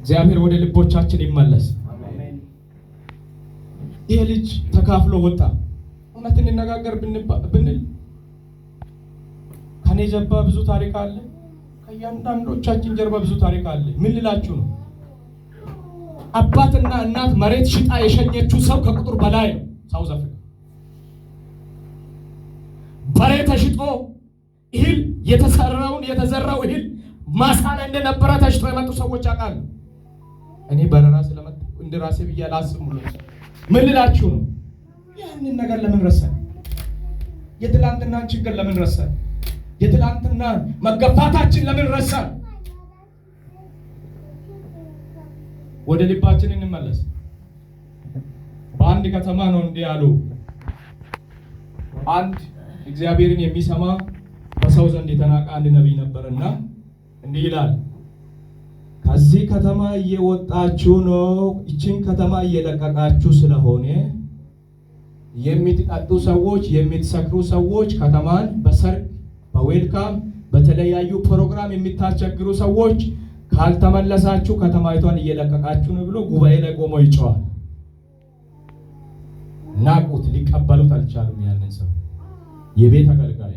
እግዚአብሔር ወደ ልቦቻችን ይመለስ። አሜን። ይሄ ልጅ ተካፍሎ ወጣ። እውነት እንነጋገር ብንል ከኔ ጀርባ ብዙ ታሪክ አለ። ከእያንዳንዶቻችን ጀርባ ብዙ ታሪክ አለ። ምን ልላችሁ ነው? አባትና እናት መሬት ሽጣ የሸኘችው ሰው ከቁጥር በላይ ነው። ሳውዝ አፍሪካ በሬ ተሽጦ እህል የተዘራው እህል ማሳ ላይ እንደነበረ ተሽጦ የመጡ ሰዎች አውቃሉ። እኔ በረራ ስለመጣ እንደ ራሴ ብዬ አላስብም። ምን ልላችሁ ነው? ያንን ነገር ለምን ረሳን? የትላንትናን ችግር ለምን ረሳን? የትላንትና መገፋታችን ለምን ረሳን? ወደ ልባችን እንመለስ። በአንድ ከተማ ነው እንዲህ ያሉ አንድ እግዚአብሔርን የሚሰማ በሰው ዘንድ የተናቀ አንድ ነቢይ ነበርና እንዲህ ይላል፣ ከዚህ ከተማ እየወጣችሁ ነው፣ እቺን ከተማ እየለቀቃችሁ ስለሆነ የምትጠጡ ሰዎች፣ የምትሰክሩ ሰዎች፣ ከተማን በሰርግ በዌልካም በተለያዩ ፕሮግራም የምታስቸግሩ ሰዎች ካልተመለሳችሁ ከተማይቷን እየለቀቃችሁ ነው ብሎ ጉባኤ ላይ ቆሞ ይጮሃል። ናቁት፣ ሊቀበሉት አልቻሉም። ያንን ሰው የቤት አገልጋይ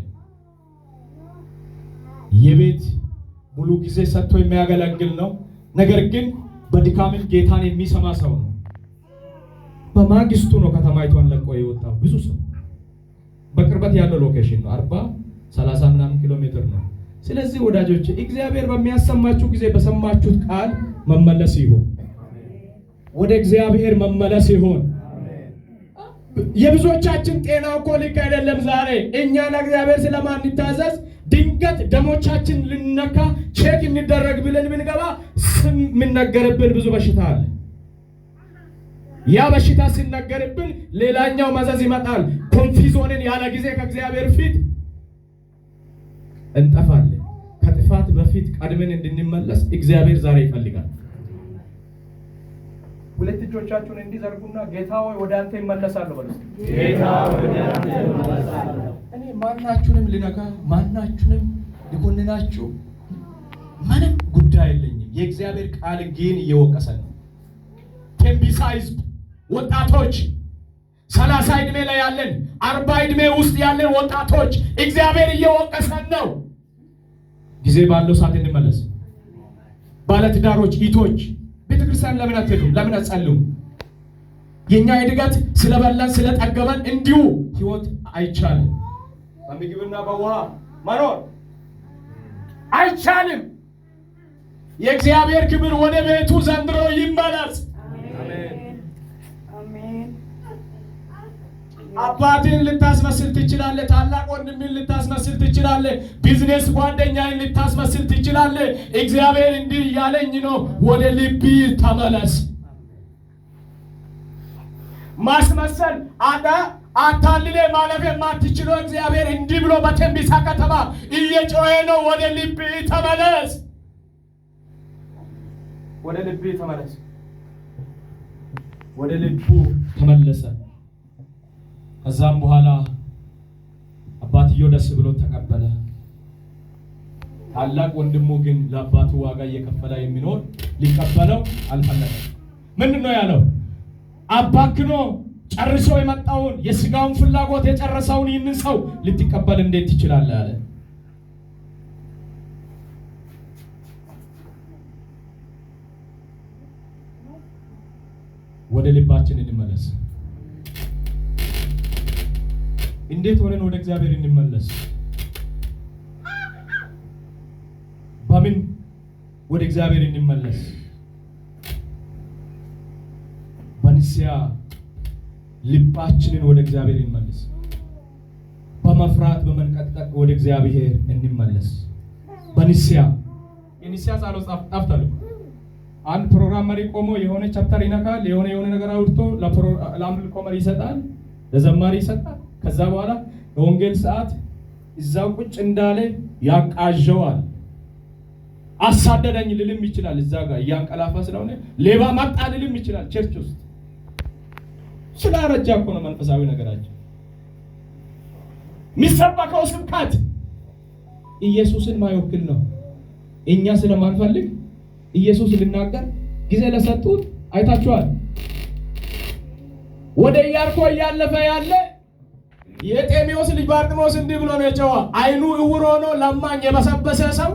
የቤት ሙሉ ጊዜ ሰጥቶ የሚያገለግል ነው። ነገር ግን በድካምን ጌታን የሚሰማ ሰው ነው። በማግስቱ ነው ከተማይቷን ለቆ የወጣው። ብዙ ሰው በቅርበት ያለው ሎኬሽን ነው፣ 40-30 ምናምን ኪሎ ሜትር ነው። ስለዚህ ወዳጆች እግዚአብሔር በሚያሰማችሁ ጊዜ በሰማችሁት ቃል መመለስ ይሁን፣ ወደ እግዚአብሔር መመለስ ይሁን። የብዙዎቻችን ጤና እኮ ልክ አይደለም። ዛሬ እኛ ለእግዚአብሔር ስለማንታዘዝ ድንገት ደሞቻችን ልነካ ቼክ እንደረግ ብለን ብንገባ ስም የምንነገርብን ብዙ በሽታ አለ። ያ በሽታ ሲነገርብን ሌላኛው መዘዝ ይመጣል። ኮንፊዞንን ያለ ጊዜ ከእግዚአብሔር ፊት እንጠፋለን። ከጥፋት በፊት ቀድመን እንድንመለስ እግዚአብሔር ዛሬ ይፈልጋል። ሁለት እጆቻችሁን እንዲዘርጉና ጌታ ሆይ ወደ አንተ ይመለሳለሁ በሉ። ጌታ ሆይ ወደ አንተ ይመለሳለሁ። እኔ ማናችሁንም ልነካ ማናችሁንም ሊኮንናችሁ ምንም ጉዳይ የለኝም። የእግዚአብሔር ቃል ግን እየወቀሰ ነው። ቴምቢሳይዝ ወጣቶች 30 ዕድሜ ላይ ያለን 40 ዕድሜ ውስጥ ያለን ወጣቶች እግዚአብሔር እየወቀሰን ነው። ጊዜ ባለው ሰዓት እንመለስ። ባለትዳሮች ኢቶች ቤተክርስቲያን ለምን አትሄዱም? ለምን አትጸልዩም? የኛ እድገት ስለበላን ስለጠገበን እንዲሁ ህይወት አይቻልም። በምግብና በውሃ መኖር አይቻልም። የእግዚአብሔር ክብር ወደ ቤቱ ዘንድሮ ይመለስ። አሜን። አባትን ልታስመስል ትችላለህ። ታላቅ ወንድምን ልታስመስል ትችላለህ። ቢዝነስ ጓደኛን ልታስመስል ትችላለህ። እግዚአብሔር እንዲህ እያለኝ ነው፣ ወደ ልብ ተመለስ። ማስመሰል አታልለ ማለፍ የማትችለው እግዚአብሔር እንዲህ ብሎ በተንቢሳ ከተማ እየጮኸ ነው፣ ወደ ልብ ተመለስ። ወደ ልብ ተመለስ። ወደ ልቡ ተመለሰ። ከዛም በኋላ አባትየው ደስ ብሎ ተቀበለ። ታላቅ ወንድሙ ግን ለአባቱ ዋጋ እየከፈለ የሚኖር ሊቀበለው አልፈለገም። ምንድነው ያለው? አባክኖ ጨርሶ የመጣውን የስጋውን ፍላጎት የጨረሰውን ይህንን ሰው ልትቀበል እንዴት ትችላለህ አለ። ወደ ልባችን እንመለስ። እንዴት ሆነን ወደ እግዚአብሔር እንመለስ? በምን ወደ እግዚአብሔር እንመለስ? በንስያ ልባችንን ወደ እግዚአብሔር እንመለስ። በመፍራት በመንቀጥቀጥ ወደ እግዚአብሔር እንመለስ። በንስያ የንስያ ጸሎት ጣፍታል። አንድ ፕሮግራም መሪ ቆሞ የሆነ ቻፕተር ይነካል፣ የሆነ ነገር አውርቶ ለአምልኮ መሪ ይሰጣል፣ ለዘማሪ ይሰጣል። ከዛ በኋላ በወንጌል ሰዓት እዛው ቁጭ እንዳለ ያቃዣዋል። አሳደደኝ ልልም ይችላል። እዛ ጋር እያንቀላፋ ስለሆነ ሌባ መጣ ልልም ይችላል። ቸርች ውስጥ ስላረጃ እኮ ነው መንፈሳዊ ነገራችን። የሚሰበከው ስብከት ኢየሱስን ማይወክል ነው። እኛ ስለማንፈልግ ኢየሱስ ልናገር ጊዜ ለሰጡት አይታችኋል። ወደ ኢያሪኮ እያለፈ ያለ የጤሜዎስ ልጅ ባርጢሜዎስ እንዲህ ብሎ ነው የጮኸው። አይኑ እውር ሆኖ ለማኝ የበሰበሰ ሰው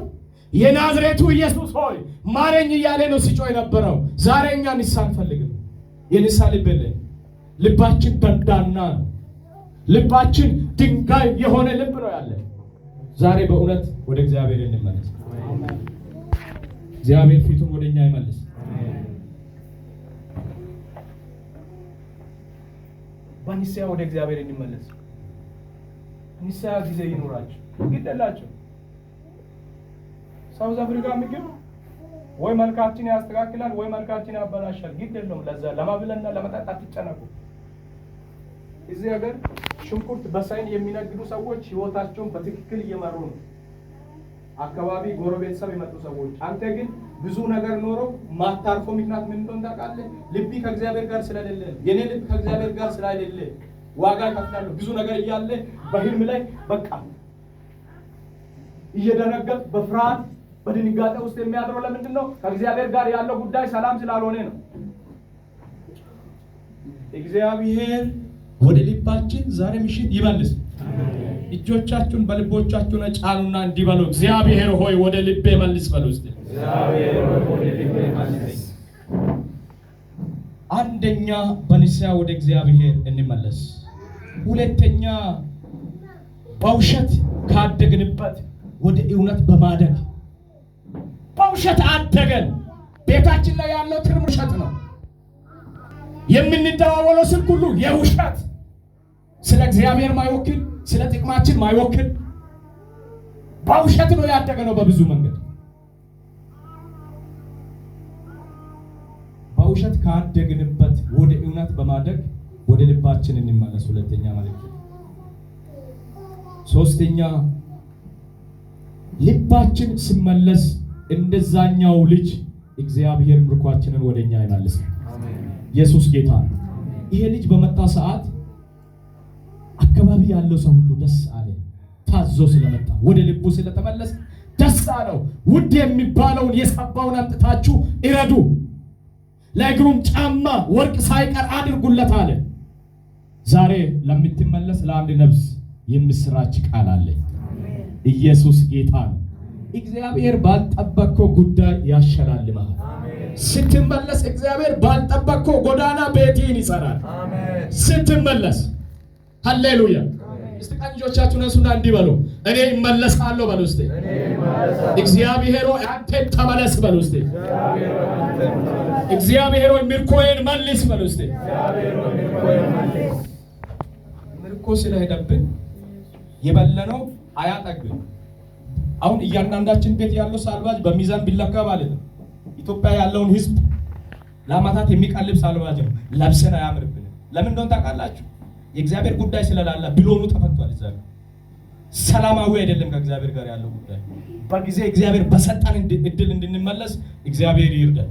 የናዝሬቱ ኢየሱስ ሆይ ማረኝ እያለ ነው ሲጮህ የነበረው። ዛሬ እኛ ንስሐ አንፈልግም። የንስሐ ልብ የለን። ልባችን ደንዳና ነው። ልባችን ድንጋይ የሆነ ልብ ነው ያለ። ዛሬ በእውነት ወደ እግዚአብሔር እንመለስ። እግዚአብሔር ፊቱን ወደኛ ይመልስ። በንስሐ ወደ እግዚአብሔር እንመለስ። ንስሐ ጊዜ ይኖራችሁ ግደላችሁ። ሳውዝ አፍሪካ ምግብ ወይ መልካችን ያስተካክላል ወይ መልካችን ያበላሻል። ግድ የለውም። ለዛ ለማብለና ለመጠጣት ትጨነቁ። እዚህ ሀገር ሽንኩርት በሳይን የሚነግዱ ሰዎች ህይወታቸውን በትክክል እየመሩ ነው። አካባቢ ጎረቤተሰብ የመጡ ሰዎች። አንተ ግን ብዙ ነገር ኖሮ ማታርፎ ምክንያት ምን እንደሆነ ታውቃለህ? ልብ ከእግዚአብሔር ጋር ስለሌለ፣ የኔ ልብ ከእግዚአብሔር ጋር ስላይደለ ዋጋ ይከፍላል። ብዙ ነገር እያለ በህልም ላይ በቃ እየደነገጥ በፍርሃት በድንጋጤ ውስጥ የሚያድረው ለምንድን ነው? ከእግዚአብሔር ጋር ያለው ጉዳይ ሰላም ስላልሆነ ነው። እግዚአብሔር ወደ ልባችን ዛሬ ምሽት ይመልስ። እጆቻችሁን በልቦቻችሁ ላይ ጫኑና እንዲህ በሉ፣ እግዚአብሔር ሆይ ወደ ልቤ መልስ በሉ። እግዚአብሔር ሆይ ወደ ልቤ መልስ። አንደኛ በንስሐ ወደ እግዚአብሔር እንመለስ። ሁለተኛ በውሸት ካደግንበት ወደ እውነት በማደግ በውሸት አደገን። ቤታችን ላይ ያለው ትርም ውሸት ነው። የምንደዋወለው ስልክ ሁሉ የውሸት ስለ እግዚአብሔር ማይወክል ስለ ጥቅማችን ማይወክል በውሸት ነው ያደገነው። በብዙ መንገድ በውሸት ካደግንበት ወደ እውነት በማደግ ወደ ልባችን እንመለስ። ሁለተኛ ማለት ነው። ሶስተኛ ልባችን ሲመለስ እንደዛኛው ልጅ እግዚአብሔር ምርኳችንን ወደኛ ይመልሳል። ኢየሱስ ጌታ ነው። ይሄ ልጅ በመጣ ሰዓት አካባቢ ያለው ሰው ሁሉ ደስ አለ። ታዞ ስለመጣ ወደ ልቡ ስለተመለሰ ደስ አለው። ውድ የሚባለውን የሰባውን አምጥታችሁ ይረዱ፣ ለእግሩም ጫማ ወርቅ ሳይቀር አድርጉለት አለ። ዛሬ ለምትመለስ ለአንድ ነፍስ የምስራች ቃል አለ። ኢየሱስ ጌታ ነው። እግዚአብሔር ባልጠበቀው ጉዳይ ያሸላልማል። ስትመለስ እግዚአብሔር ባልጠበቀው ጎዳና ቤትህን ይሰራል። ስትመለስ ሃሌሉያ። እስቲ ቀንጆቻችሁን አንሱና እንዲህ በሉ፣ እኔ እመለሳለሁ በሉ። እስቲ እግዚአብሔር ሆይ አንተ ተመለስ በሉ። እስቲ እግዚአብሔር ሆይ ምርኮዬን መልስ በሉ። እስቲ ምርኮ ስለሄደብን የበለነው አያጠግብም። አሁን እያንዳንዳችን ቤት ያለው ሳልባጅ በሚዛን ቢለካ ማለት ነው ኢትዮጵያ ያለውን ሕዝብ ለዓመታት የሚቀልብ ሳልባጅ ነው። ለብሰን አያምርብንም። ለምን እንደሆነ ታውቃላችሁ? የእግዚአብሔር ጉዳይ ስለላላ ብሎኑ ተፈቷል። እዛ ሰላማዊ አይደለም ከእግዚአብሔር ጋር ያለው ጉዳይ። በጊዜ እግዚአብሔር በሰጠን እድል እንድንመለስ እግዚአብሔር ይርዳል።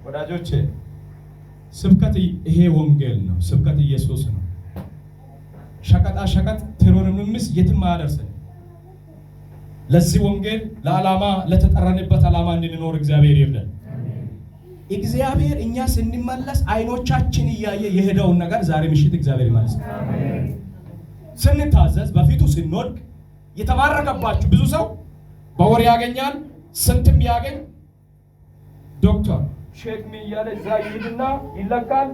ወዳጆቼ ስብከት ይሄ ወንጌል ነው። ስብከት ኢየሱስ ነው። ሸቀጣ ሸቀጥ ቴሮሪዝምስ የትም አያደርስም። ለዚህ ወንጌል ለዓላማ ለተጠራንበት ዓላማ እንድንኖር እግዚአብሔር ይርዳል። እግዚአብሔር እኛ ስንመለስ አይኖቻችን እያየ የሄደውን ነገር ዛሬ ምሽት እግዚአብሔር ይመልሳል። ስንታዘዝ በፊቱ ስንወድቅ የተባረከባችሁ ብዙ ሰው በወር ያገኛል። ስንትም ያገኝ ዶክተር ሼክ ምን እያለ እዛ ይሄድና ይለካል።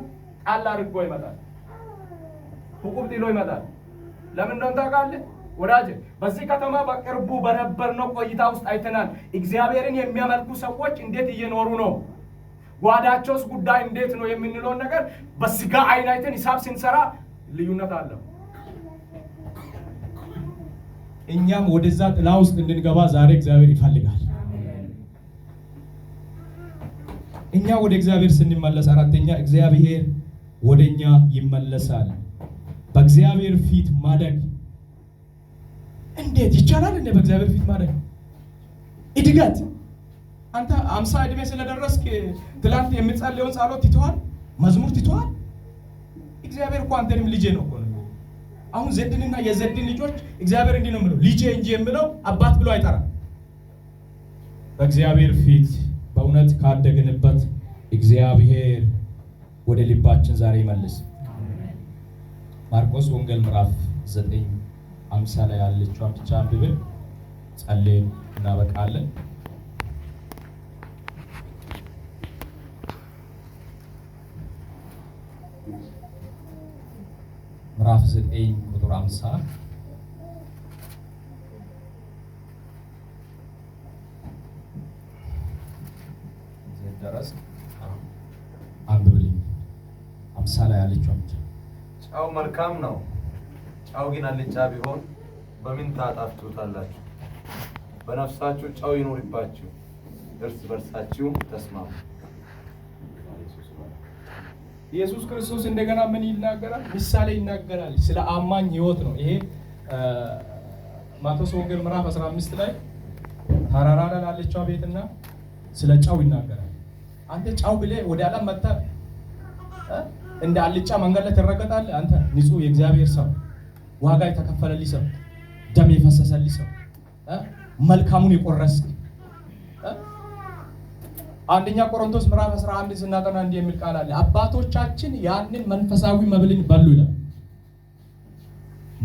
ቃል አድርጎ ይመጣል። ሁቁም ጥሎ ይመጣል። ለምን እንደሆነ ታውቃለህ ወዳጅ? በዚህ ከተማ በቅርቡ በነበርነው ቆይታ ውስጥ አይተናል። እግዚአብሔርን የሚያመልኩ ሰዎች እንዴት እየኖሩ ነው፣ ጓዳቸውስ ጉዳይ እንዴት ነው የምንለውን ነገር በስጋ አይን አይተን ሂሳብ ስንሰራ ልዩነት አለው። እኛም ወደዛ ጥላ ውስጥ እንድንገባ ዛሬ እግዚአብሔር ይፈልጋል። እኛ ወደ እግዚአብሔር ስንመለስ፣ አራተኛ እግዚአብሔር ወደኛ ይመለሳል። በእግዚአብሔር ፊት ማደግ እንዴት ይቻላል? እንደ በእግዚአብሔር ፊት ማደግ እድገት። አንተ 50 እድሜ ስለደረስክ ትላንት የምትጸልየውን ጸሎት ትተዋል፣ መዝሙር ትተዋል። እግዚአብሔር እኮ አንተንም ልጄ ነው እኮ ነው። አሁን ዘድንና የዘድን ልጆች እግዚአብሔር እንዲህ ነው የሚለው ልጄ እንጂ የሚለው አባት ብሎ አይጠራም። በእግዚአብሔር ፊት በእውነት ካደግንበት እግዚአብሔር ወደ ልባችን ዛሬ ይመልስ። ማርቆስ ወንጌል ምዕራፍ 9:50 ላይ ያለችው ብቻ አንብበን ጸልየን እናበቃለን። ምዕራፍ 9 ቁጥር 50 ዘደረስ አንብብልኝ። 50 ላይ ያለችው ብቻ ጨው መልካም ነው፣ ጨው ግን አልጫ ቢሆን በምን ታጣፍጡታላችሁ? በነፍሳችሁ ጨው ይኑርባችሁ፣ እርስ በርሳችሁ ተስማሙ። ኢየሱስ ክርስቶስ እንደገና ምን ይናገራል? ምሳሌ ይናገራል። ስለ አማኝ ሕይወት ነው ይሄ። ማቴዎስ ወንጌል ምዕራፍ 15 ላይ ተራራ ላይ ላለችው ቤትና ስለ ጨው ይናገራል። አንተ ጨው ብለህ ወደ ዓለም መጥተህ እንደ አልጫ መንገድ ላይ ትረገጣለህ። አንተ ንጹህ የእግዚአብሔር ሰው፣ ዋጋ የተከፈለልህ ሰው፣ ደም የፈሰሰልህ ሰው፣ መልካሙን የቆረስክ አንደኛ ቆሮንቶስ ምዕራፍ 11 ስናጠና እንዲህ የሚል ቃል አለ። አባቶቻችን ያንን መንፈሳዊ መብልን በሉ ይላል።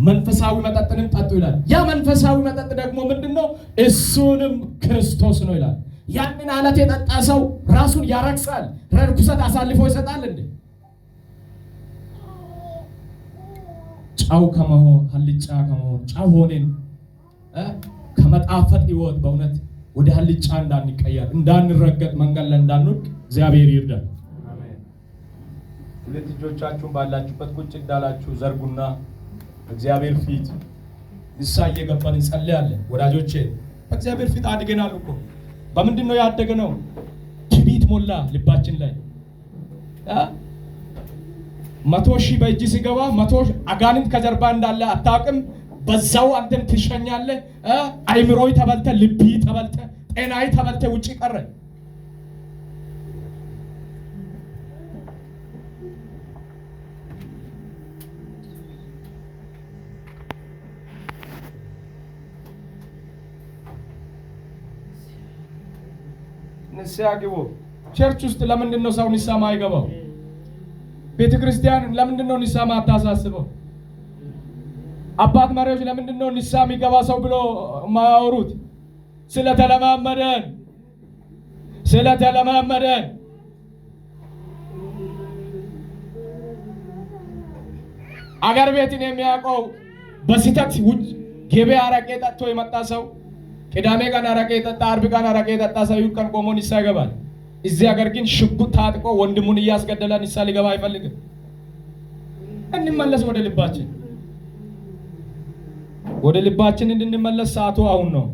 መንፈሳዊ መጠጥንም ጠጡ ይላል። ያ መንፈሳዊ መጠጥ ደግሞ ምንድነው? እሱንም ክርስቶስ ነው ይላል። ያንን አለት የጠጣ ሰው ራሱን ያረክሳል፣ ርኩሰት አሳልፎ ይሰጣል። እንዴ ጨው ከመሆን አልጫ ከመሆን ጨው ሆነን ከመጣፈጥ ሕይወት በእውነት ወደ አልጫ እንዳንቀየር እንዳንረገጥ መንገድ ላይ እንዳንወድቅ እግዚአብሔር ይርዳል። አሜን። ሁለት እጆቻችሁን ባላችሁበት ቁጭ እንዳላችሁ ዘርጉና እግዚአብሔር ፊት ንስሐ እየገባን እንጸልያለን። ወዳጆቼ በእግዚአብሔር ፊት አድገናል እኮ። በምንድን ነው ያደገነው? ትዕቢት ሞላ ልባችን ላይ። 100,000 በእጅ ሲገባ 100 አጋንንት ከጀርባ እንዳለ አታውቅም። በዛው አንተን ትሸኛለህ። አይምሮይ ተበልተ፣ ልቢ ተበልተ፣ ጤናይ ተበልተ ውጪ ቀረ። ንስሐ ግቡ። ቸርች ውስጥ ለምንድን ነው ሰው ንስሐ ማይገባው? ቤተ ክርስቲያን ለምንድን ነው ንስሐ ማታሳስበው? አባት መሪዎች ለምንድን ነው ንስሐ የሚገባ ሰው ብሎ ማያወሩት? ስለተለማመደን አገር ቤትን የሚያውቀው በስተት ውጭ ገበያ አረቄ ጠጥቶ የመጣ ሰው ቅዳሜ ቀን አረቄ ጠጣ፣ አርብ ቀን አረቄ ጠጣ፣ ሰው ቀን ቆሞ ንስሐ ይገባል። እዚህ ሀገር ግን ሽጉጥ ታጥቆ ወንድሙን እያስገደለ ንስሐ ሊገባ አይፈልግም። እንመለስ ወደ ልባችን እንድንመለስ ሰዓቱ አሁን ነው።